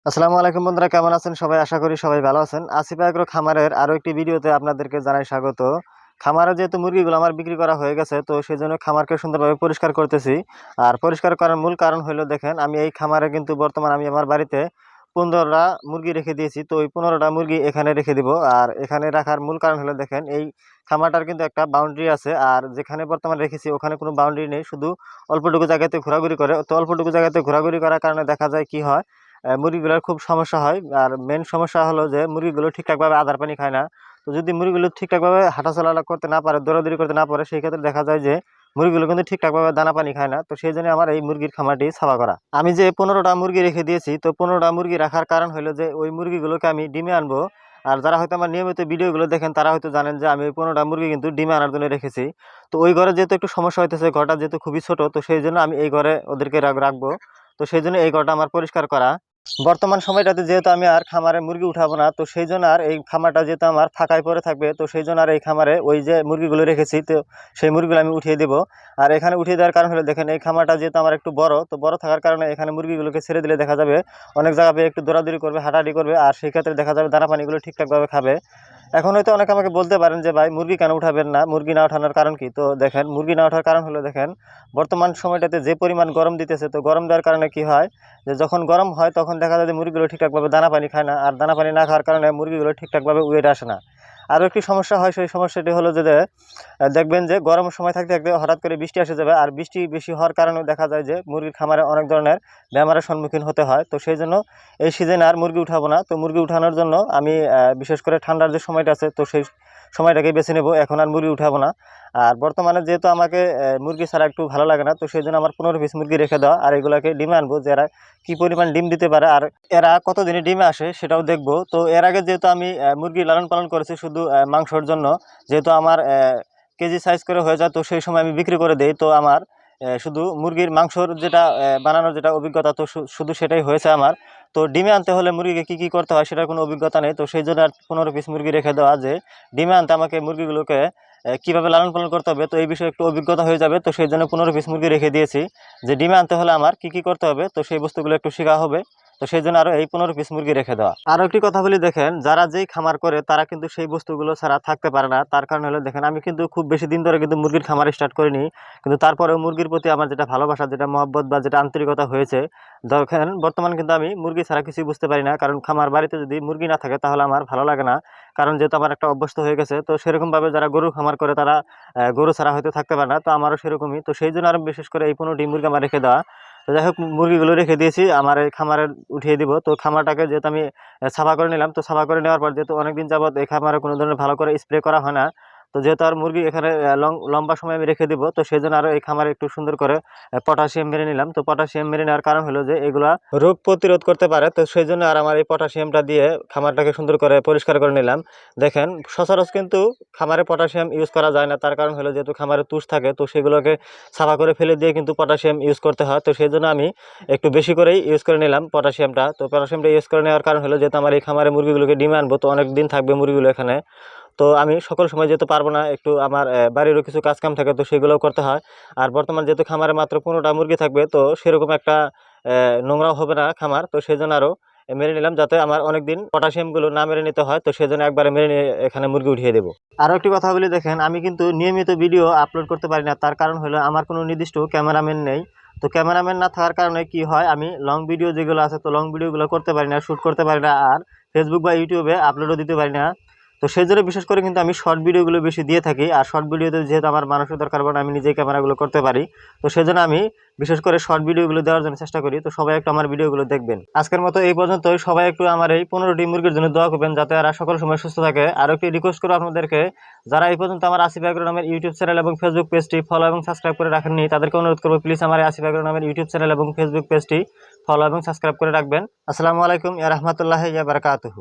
আসসালামু আলাইকুম বন্ধুরা, কেমন আছেন সবাই? আশা করি সবাই ভালো আছেন। আসিফ এগ্রো খামারের আরো একটি ভিডিওতে আপনাদেরকে জানাই স্বাগত। খামারে যেহেতু মুরগিগুলো আমার বিক্রি করা হয়ে গেছে, তো সেই জন্য খামারকে সুন্দরভাবে পরিষ্কার করতেছি। আর পরিষ্কার করার মূল কারণ হলো, দেখেন আমি এই খামারে কিন্তু বর্তমান আমি আমার বাড়িতে 15টা মুরগি রেখে দিয়েছি। তো ওই 15টা মুরগি এখানে রেখে দিব। আর এখানে রাখার মূল কারণ হলো, দেখেন এই খামারটার কিন্তু একটা বাউন্ডারি আছে, আর যেখানে বর্তমানে রেখেছি ওখানে কোনো বাউন্ডারি নেই, শুধু অল্পটুকু জায়গাতে ঘোরাঘুরি করে। তো অল্পটুকু জায়গাতে ঘোরাঘুরি করার কারণে দেখা যায় কি হয়, মুরগিগুলোর খুব সমস্যা হয়। আর মেন সমস্যা হলো যে মুরগিগুলো ঠিকঠাকভাবে আদার পানি খায় না। তো যদি মুরগিগুলো ঠিকঠাকভাবে হাঁটাচলা করতে না পারে, দৌড়াদৌড়ি করতে না পারে, সেই ক্ষেত্রে দেখা যায় যে মুরগিগুলো কিন্তু ঠিকঠাকভাবে দানা পানি খায় না। তো সেই জন্য আমার এই মুরগির খামারটি ছাপা করা। আমি যে 15টা মুরগি রেখে দিয়েছি, তো 15টা মুরগি রাখার কারণ হলো যে ওই মুরগিগুলোকে আমি ডিমে আনবো। আর যারা হয়তো আমার নিয়মিত ভিডিওগুলো দেখেন তারা হয়তো জানেন যে আমি ওই 15টা মুরগি কিন্তু ডিমে আনার জন্য রেখেছি। তো ওই ঘরে যেহেতু একটু সমস্যা হইতেছে, ঘরটা যেহেতু খুবই ছোট, তো সেই জন্য আমি এই ঘরে ওদেরকে রাখবো। তো সেই জন্য এই ঘরটা আমার পরিষ্কার করা। বর্তমান সময়টাতে যেহেতু আমি আর খামারে মুরগি উঠাবো না, তো সেই জন্য আর এই খামারটা যেহেতু আমার ফাঁকায় পড়ে থাকবে, তো সেই জন্য আর এই খামারে ওই যে মুরগিগুলো রেখেছি, তো সেই মুরগিগুলো আমি উঠিয়ে দেবো। আর এখানে উঠিয়ে দেওয়ার কারণ হলো, দেখেন এই খামারটা যেহেতু আমার একটু বড়, তো বড় থাকার কারণে এখানে মুরগিগুলোকে ছেড়ে দিলে দেখা যাবে অনেক জায়গায় একটু দৌড়াদৌড়ি করবে, হাঁটাহাঁটি করবে, আর সেই ক্ষেত্রে দেখা যাবে দানা পানিগুলো ঠিকঠাকভাবে খাবে। এখন হয়তো অনেকে আমাকে বলতে পারেন যে ভাই, মুরগি কেন উঠাবেন না? মুরগি না ওঠানোর কারণ কি? তো দেখেন, মুরগি না ওঠার কারণ হলো, দেখেন বর্তমান সময়টাতে যে পরিমাণ গরম দিতেছে, তো গরম দেওয়ার কারণে কি হয় যে যখন গরম হয় তখন দেখা যায় যে মুরগিগুলো ঠিকঠাকভাবে দানা পানি খায় না, আর দানা পানি না খাওয়ার কারণে মুরগিগুলো ঠিকঠাকভাবে ওয়েট আসে না। আরও একটি সমস্যা হয়, সেই সমস্যাটি হলো যে দেখবেন যে গরমের সময় থাকতে থাকতে হঠাৎ করে বৃষ্টি এসে যাবে, আর বৃষ্টি বেশি হওয়ার কারণেও দেখা যায় যে মুরগির খামারে অনেক ধরনের বেমারের সম্মুখীন হতে হয়। তো সেই জন্য এই সিজনে আর মুরগি উঠাবো না। তো মুরগি উঠানোর জন্য আমি বিশেষ করে ঠান্ডার যে সময়টা আছে, তো সেই সময়টাকে বেছে নেব, এখন আর মুরগি উঠাবো না। আর বর্তমানে যেহেতু আমাকে মুরগি ছাড়া একটু ভালো লাগে না, তো সেই জন্য আমার 15 পিস মুরগি রেখে দেওয়া, আর এগুলোকে ডিমে আনবো যে এরা কী পরিমাণ ডিম দিতে পারে আর এরা কতদিনে ডিমে আসে সেটাও দেখবো। তো এর আগে যেহেতু আমি মুরগি লালন পালন করেছি শুধু মাংসর জন্য, যেহেতু আমার কেজি সাইজ করে হয়ে যায়, তো সেই সময় আমি বিক্রি করে দেই। তো আমার শুধু মুরগির মাংসর যেটা বানানোর যেটা অভিজ্ঞতা, তো শুধু সেটাই হয়েছে আমার। তো ডিমে আনতে হলে মুরগিকে কী কী করতে হয় সেটার কোনো অভিজ্ঞতা নেই। তো সেই জন্য আর 15 পিস মুরগি রেখে দেওয়া, যে ডিমে আনতে আমাকে মুরগিগুলোকে কীভাবে লালন পালন করতে হবে, তো এই বিষয়ে একটু অভিজ্ঞতা হয়ে যাবে। তো সেই জন্য 15 পিস মুরগি রেখে দিয়েছি, যে ডিমে আনতে হলে আমার কী কী করতে হবে, তো সেই বস্তুগুলো একটু শেখা হবে। তো সেই জন্য আরও এই 15 পিস মুরগি রেখে দেওয়া। আরও একটি কথা বলি, দেখেন যারা যেই খামার করে তারা কিন্তু সেই বস্তুগুলো ছাড়া থাকতে পারে না। তার কারণ হলো, দেখেন আমি কিন্তু খুব বেশি দিন ধরে কিন্তু মুরগির খামার স্টার্ট করিনি, কিন্তু তারপরেও মুরগির প্রতি আমার যেটা ভালোবাসা, যেটা মহব্বত বা যেটা আন্তরিকতা হয়েছে, দেখেন বর্তমান কিন্তু আমি মুরগি ছাড়া কিছুই বুঝতে পারি না। কারণ খামার বাড়িতে যদি মুরগি না থাকে তাহলে আমার ভালো লাগে না, কারণ যেহেতু আমার একটা অভ্যস্ত হয়ে গেছে। তো সেরকমভাবে যারা গরুর খামার করে তারা গরু ছাড়া হয়তো থাকতে পারে না, তো আমারও সেরকমই। তো সেই জন্য আরও বিশেষ করে এই 15টি মুরগি আমার রেখে দেওয়া। তো যাই হোক, মুরগিগুলো রেখে দিয়েছি, আমার এই খামারে উঠিয়ে দিব। তো খামারটাকে যেহেতু আমি সাফা করে নিলাম, তো সাফা করে নেওয়ার পর যেহেতু অনেকদিন যাবত এই খামারে কোনো ধরনের ভালো করে স্প্রে করা হয় না, তো যেহেতু আর মুরগি এখানে লম্বা সময় আমি রেখে দিব, তো সেই জন্য আরও এই খামারে একটু সুন্দর করে পটাশিয়াম মেরে নিলাম। তো পটাশিয়াম মেরে নেওয়ার কারণ হলো যে এগুলা রোগ প্রতিরোধ করতে পারে, তো সেই জন্য আর আমার এই পটাশিয়ামটা দিয়ে খামারটাকে সুন্দর করে পরিষ্কার করে নিলাম। দেখেন সচরাচর কিন্তু খামারে পটাশিয়াম ইউজ করা যায় না, তার কারণ হলো যেহেতু খামারে তুষ থাকে, তো সেগুলোকে সাফা করে ফেলে দিয়ে কিন্তু পটাশিয়াম ইউজ করতে হয়। তো সেই জন্য আমি একটু বেশি করেই ইউজ করে নিলাম পটাশিয়ামটা। তো পটাশিয়ামটা ইউজ করে নেওয়ার কারণ হলো, যেহেতু আমার এই খামারে মুরগিগুলোকে ডিমে আনবো, তো অনেক দিন থাকবে মুরগিগুলো এখানে। তো আমি সকল সময় যেতে পারবো না, একটু আমার বাড়িরও কিছু কাজকাম থাকে, তো সেগুলোও করতে হয়। আর বর্তমান যেহেতু খামারে মাত্র 15টা মুরগি থাকবে, তো সেরকম একটা নোংরাও হবে না খামার। তো সেই জন্য আরও মেরে নিলাম, যাতে আমার অনেক দিন পটাশিয়ামগুলো না মেরে নিতে হয়। তো সেই জন্য একবারে মেরে নিয়ে এখানে মুরগি উঠিয়ে দেবো। আরও একটি কথা বলি, দেখেন আমি কিন্তু নিয়মিত ভিডিও আপলোড করতে পারি না, তার কারণ হলো আমার কোনো নির্দিষ্ট ক্যামেরাম্যান নেই। তো ক্যামেরাম্যান না থাকার কারণে কি হয়, আমি লং ভিডিও যেগুলো আছে, তো লং ভিডিওগুলো করতে পারি না, শ্যুট করতে পারি না, আর ফেসবুক বা ইউটিউবে আপলোডও দিতে পারি না। তো সেই জন্য বিশেষ করে কিন্তু আমি শর্ট ভিডিওগুলো বেশি দিয়ে থাকি। আর শর্ট ভিডিওতে যেহেতু আমার মানুষের দরকার পড়ে, আমি নিজেই ক্যামেরাগুলো করতে পারি। তো সেই জন্য আমি বিশেষ করে শর্ট ভিডিওগুলো দেওয়ার জন্য চেষ্টা করি। তো সবাই একটু আমার ভিডিওগুলো দেখবেন। আজকের মতো এই পর্যন্তই। সবাই একটু আমার এই 15টি মুরগির জন্য দোয়া করবেন, যাতে এরা সকল সময় সুস্থ থাকে। আর একটি রিকোয়েস্ট করবো আপনাদেরকে, যারা এই পর্যন্ত আমার আসিফ এগ্রো নামের ইউটিউব চ্যানেল এবং ফেসবুক পেজটি ফলো এবং সাবস্ক্রাইব করে রাখেননি, তাদেরকে অনুরোধ করবো প্লিজ আমার আসিফ এগ্রো নামের ইউটিউব চ্যানেল এবং ফেসবুক পেজটি ফলো এবং সাবস্ক্রাইব করে রাখবেন। আসসালামু আলাইকুম ইয়া রাহমাতুল্লাহি ইয়া বারাকাতুহু।